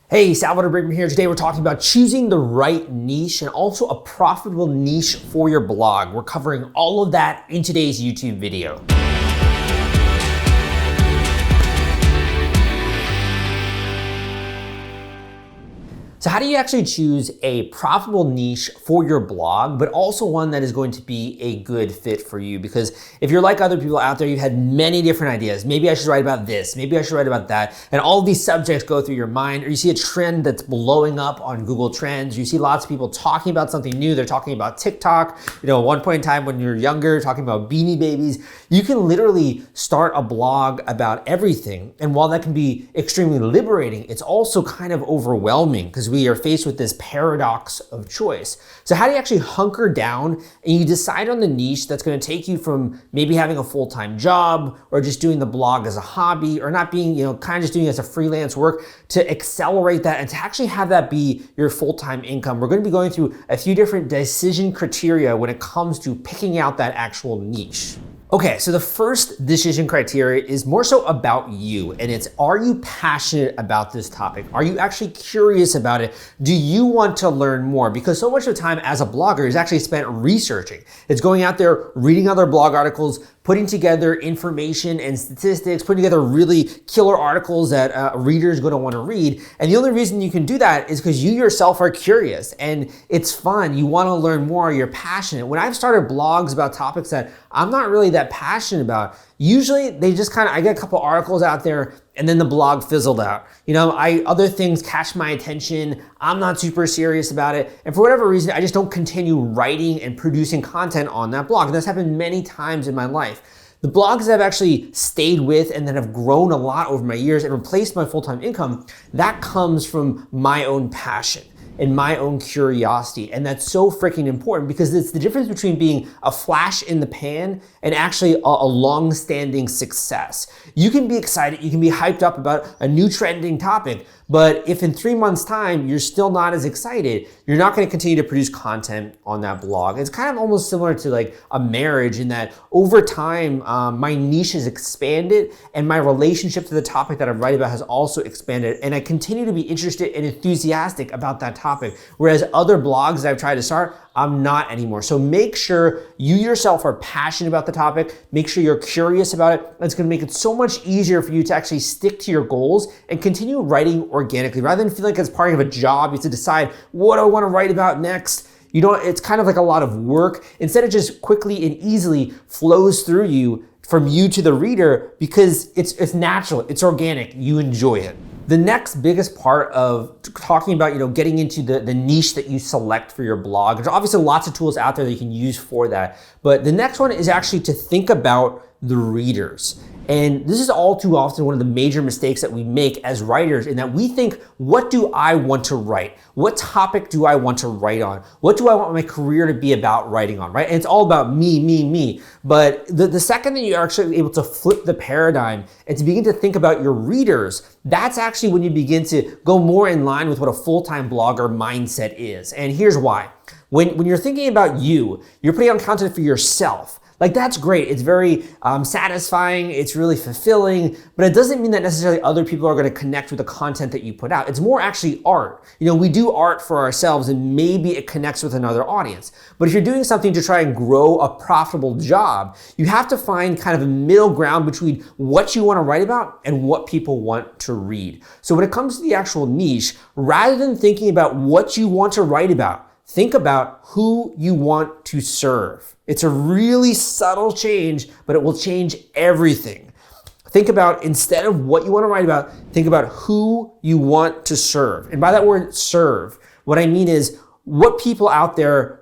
Hey, Salvador Brinkman here. Today we're talking about choosing the right niche and also a profitable niche for your blog. We're covering all of that in today's YouTube video. So how do you actually choose a profitable niche for your blog, but also one that is going to be a good fit for you? Because if you're like other people out there, you've had many different ideas. Maybe I should write about this, maybe I should write about that. And all of these subjects go through your mind, or you see a trend that's blowing up on Google Trends. You see lots of people talking about something new. They're talking about TikTok. At one point in time when you're younger, talking about Beanie Babies. You can literally start a blog about everything. And while that can be extremely liberating, it's also kind of overwhelming because we are faced with this paradox of choice. So how do you actually hunker down and you decide on the niche that's going to take you from maybe having a full-time job or just doing the blog as a hobby or not being, kind of just doing it as a freelance work to accelerate that and to actually have that be your full-time income? We're going to be going through a few different decision criteria when it comes to picking out that actual niche. Okay, so the first decision criteria is more so about you, and it's, are you passionate about this topic? Are you actually curious about it? Do you want to learn more? Because so much of the time as a blogger is actually spent researching. It's going out there, reading other blog articles, putting together information and statistics, putting together really killer articles that a reader is going to want to read. And the only reason you can do that is because you yourself are curious and it's fun. You want to learn more. You're passionate. When I've started blogs about topics that I'm not really that passionate about, usually they just I get a couple articles out there and then the blog fizzled out. Other things catch my attention. I'm not super serious about it. And for whatever reason, I just don't continue writing and producing content on that blog. And that's happened many times in my life. The blogs that I've actually stayed with and that have grown a lot over my years and replaced my full-time income, that comes from my own passion and my own curiosity. And that's so freaking important because it's the difference between being a flash in the pan and actually a long-standing success. You can be excited, you can be hyped up about a new trending topic, but if in 3 months' time you're still not as excited, you're not gonna continue to produce content on that blog. It's kind of almost similar to like a marriage in that over time, my niche has expanded and my relationship to the topic that I write about has also expanded. And I continue to be interested and enthusiastic about that topic. Whereas other blogs that I've tried to start, I'm not anymore. So make sure you yourself are passionate about the topic. Make sure you're curious about it. It's gonna make it so much easier for you to actually stick to your goals and continue writing organically. Rather than feel like it's part of a job, you have to decide, what do I wanna write about next? It's kind of like a lot of work. Instead, it just quickly and easily flows through you from you to the reader because it's natural, it's organic, you enjoy it. The next biggest part of talking about, getting into the niche that you select for your blog, there's obviously lots of tools out there that you can use for that. But the next one is actually to think about the readers. And this is all too often one of the major mistakes that we make as writers in that we think, what do I want to write? What topic do I want to write on? What do I want my career to be about writing on, right? And it's all about me. But the second that you're actually able to flip the paradigm and to begin to think about your readers, that's actually when you begin to go more in line with what a full-time blogger mindset is. And here's why. When you're thinking about you're putting out content for yourself. Like that's great. It's very satisfying. It's really fulfilling, but it doesn't mean that necessarily other people are going to connect with the content that you put out. It's more actually art. We do art for ourselves and maybe it connects with another audience. But if you're doing something to try and grow a profitable job, you have to find kind of a middle ground between what you want to write about and what people want to read. So when it comes to the actual niche, rather than thinking about what you want to write about, think about who you want to serve. It's a really subtle change, but it will change everything. Think about, instead of what you want to write about, think about who you want to serve. And by that word serve, what I mean is what people out there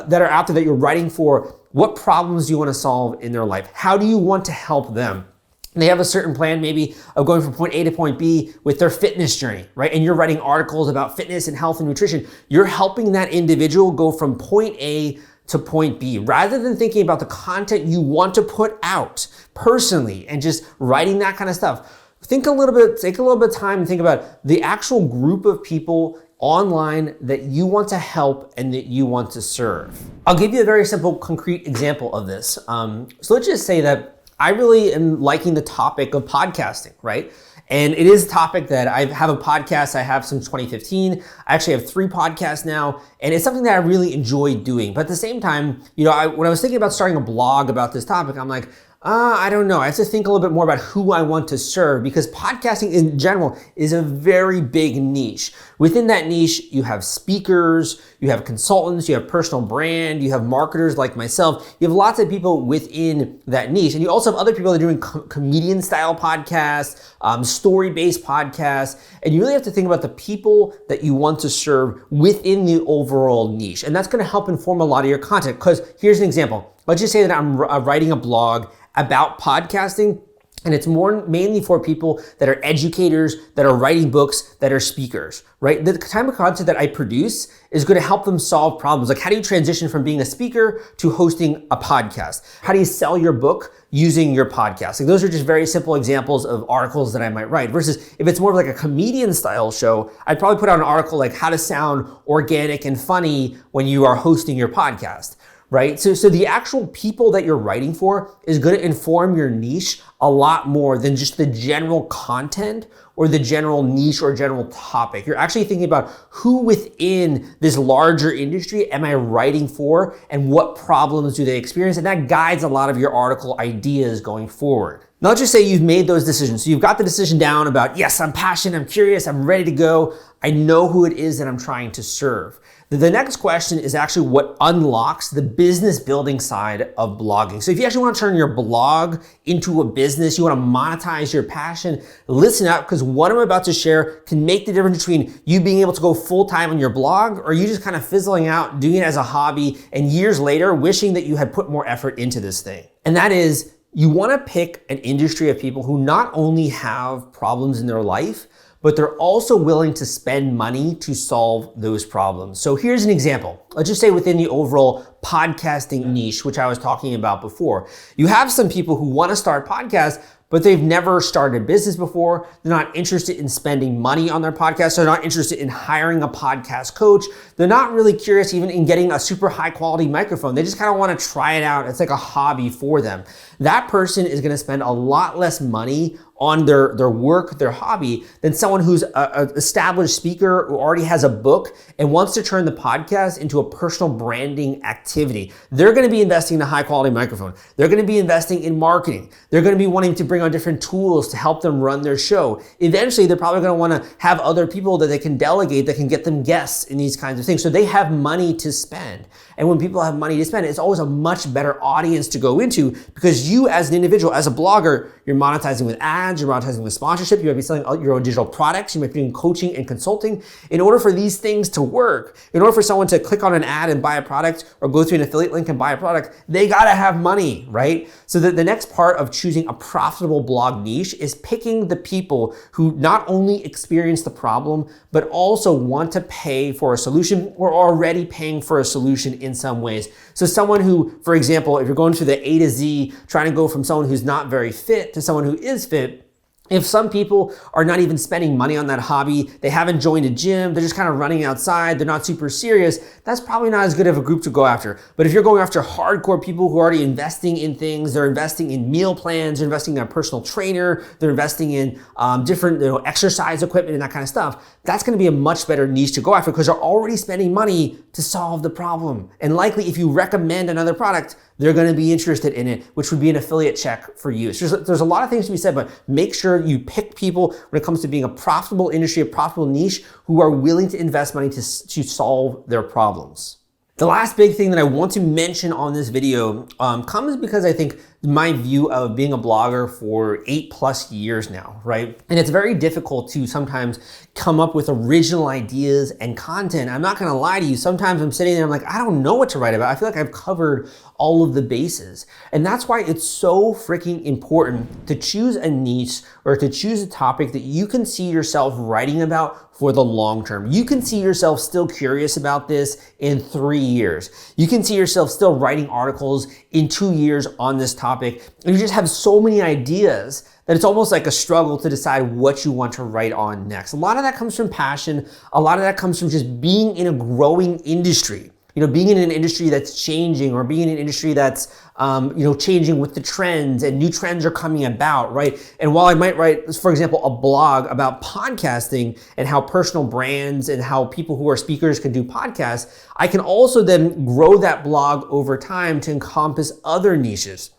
that are out there that you're writing for, what problems do you want to solve in their life? How do you want to help them? They have a certain plan maybe of going from point A to point B with their fitness journey, right? And you're writing articles about fitness and health and nutrition. You're helping that individual go from point A to point B. Rather than thinking about the content you want to put out personally and just writing that kind of stuff, take a little bit of time and think about the actual group of people online that you want to help and that you want to serve. I'll give you a very simple, concrete example of this. So let's just say that I really am liking the topic of podcasting, right? And it is a topic that I have a podcast I have since 2015. I actually have 3 podcasts now, and it's something that I really enjoy doing. But at the same time, when I was thinking about starting a blog about this topic, I'm like, I don't know. I have to think a little bit more about who I want to serve, because podcasting in general is a very big niche. Within that niche, you have speakers, you have consultants, you have personal brand, you have marketers like myself. You have lots of people within that niche. And you also have other people that are doing comedian style podcasts, story-based podcasts. And you really have to think about the people that you want to serve within the overall niche. And that's going to help inform a lot of your content. Because here's an example. Let's just say that I'm writing a blog about podcasting, and it's mainly for people that are educators, that are writing books, that are speakers, right? The type of content that I produce is going to help them solve problems. Like, how do you transition from being a speaker to hosting a podcast? How do you sell your book using your podcast? Like, those are just very simple examples of articles that I might write. Versus if it's more of like a comedian style show, I'd probably put out an article like how to sound organic and funny when you are hosting your podcast. Right? So the actual people that you're writing for is going to inform your niche a lot more than just the general content or the general niche or general topic. You're actually thinking about who within this larger industry am I writing for, and what problems do they experience? And that guides a lot of your article ideas going forward. Now, let's just say you've made those decisions. So you've got the decision down about, yes, I'm passionate, I'm curious, I'm ready to go. I know who it is that I'm trying to serve. The next question is actually what unlocks the business building side of blogging. So if you actually want to turn your blog into a business, you want to monetize your passion, listen up, because what I'm about to share can make the difference between you being able to go full-time on your blog, or you just kind of fizzling out, doing it as a hobby, and years later wishing that you had put more effort into this thing. And that is, you want to pick an industry of people who not only have problems in their life, but they're also willing to spend money to solve those problems. So here's an example. Let's just say within the overall podcasting niche, which I was talking about before, you have some people who want to start podcasts, but they've never started a business before. They're not interested in spending money on their podcast. They're not interested in hiring a podcast coach. They're not really curious even in getting a super high quality microphone. They just kind of want to try it out. It's like a hobby for them. That person is going to spend a lot less money on their work, their hobby, than someone who's an established speaker who already has a book and wants to turn the podcast into a personal branding activity. They're going to be investing in a high quality microphone. They're going to be investing in marketing. They're going to be wanting to bring on different tools to help them run their show. Eventually, they're probably going to want to have other people that they can delegate that can get them guests in these kinds of things. So they have money to spend. And when people have money to spend, it's always a much better audience to go into, because you as an individual, as a blogger, you're monetizing with ads, you're monetizing with sponsorship, you might be selling your own digital products, you might be doing coaching and consulting. In order for these things to work, in order for someone to click on an ad and buy a product, or go through an affiliate link and buy a product, they gotta have money, right? So the next part of choosing a profitable blog niche is picking the people who not only experience the problem, but also want to pay for a solution, or already paying for a solution in some ways. So someone who, for example, if you're going through the A to Z, trying to go from someone who's not very fit to someone who is fit, if some people are not even spending money on that hobby, they haven't joined a gym, they're just kind of running outside, they're not super serious, that's probably not as good of a group to go after. But if you're going after hardcore people who are already investing in things, they're investing in meal plans, they're investing in a personal trainer, they're investing in different exercise equipment and that kind of stuff, that's going to be a much better niche to go after, because they're already spending money to solve the problem. And likely if you recommend another product, they're going to be interested in it, which would be an affiliate check for you. So there's a lot of things to be said, but make sure you pick people when it comes to being a profitable industry, a profitable niche, who are willing to invest money to solve their problems. The last big thing that I want to mention on this video comes because I think my view of being a blogger for 8+ years now, right? And it's very difficult to sometimes come up with original ideas and content. I'm not gonna lie to you, sometimes I'm sitting there, I'm like, I don't know what to write about. I feel like I've covered all of the bases. And that's why it's so freaking important to choose a niche, or to choose a topic that you can see yourself writing about for the long term. You can see yourself still curious about this in 3 years. You can see yourself still writing articles in 2 years on this topic. And you just have so many ideas that it's almost like a struggle to decide what you want to write on next. A lot of that comes from passion. A lot of that comes from just being in a growing industry. being in an industry that's changing, or being in an industry that's, changing with the trends, and new trends are coming about, right? And while I might write, for example, a blog about podcasting and how personal brands and how people who are speakers can do podcasts, I can also then grow that blog over time to encompass other niches.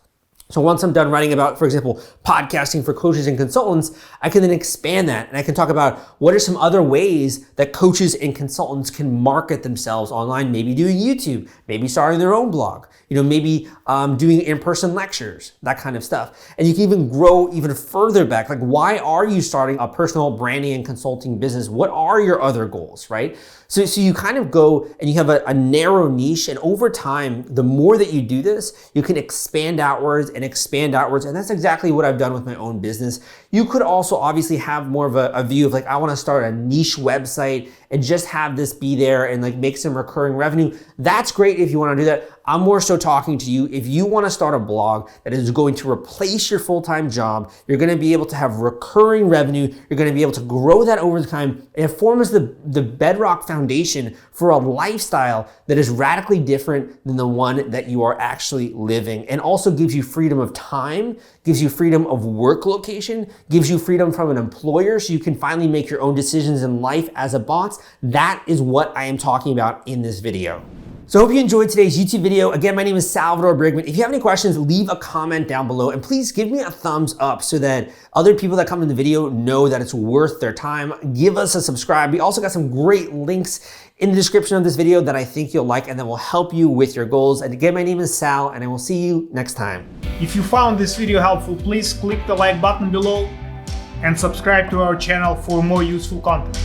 So once I'm done writing about, for example, podcasting for coaches and consultants, I can then expand that, and I can talk about what are some other ways that coaches and consultants can market themselves online, maybe doing YouTube, maybe starting their own blog, maybe doing in-person lectures, that kind of stuff. And you can even grow even further back. Like, why are you starting a personal branding and consulting business? What are your other goals, right? So you kind of go and you have a narrow niche, and over time, the more that you do this, you can expand outwards, and that's exactly what I've done with my own business. You could also obviously have more of a view of like, I want to start a niche website and just have this be there and like make some recurring revenue. That's great if you want to do that. I'm more so talking to you if you want to start a blog that is going to replace your full-time job. You're going to be able to have recurring revenue. You're going to be able to grow that over time, and it forms the bedrock foundation for a lifestyle that is radically different than the one that you are actually living, and also gives you freedom of time, gives you freedom of work location, gives you freedom from an employer so you can finally make your own decisions in life as a boss. That is what I am talking about in this video. So I hope you enjoyed today's YouTube video. Again, my name is Salvador Brigman. If you have any questions, leave a comment down below, and please give me a thumbs up so that other people that come in the video know that it's worth their time. Give us a subscribe. We also got some great links in the description of this video that I think you'll like and that will help you with your goals. And again, my name is Sal, and I will see you next time. If you found this video helpful, please click the like button below and subscribe to our channel for more useful content.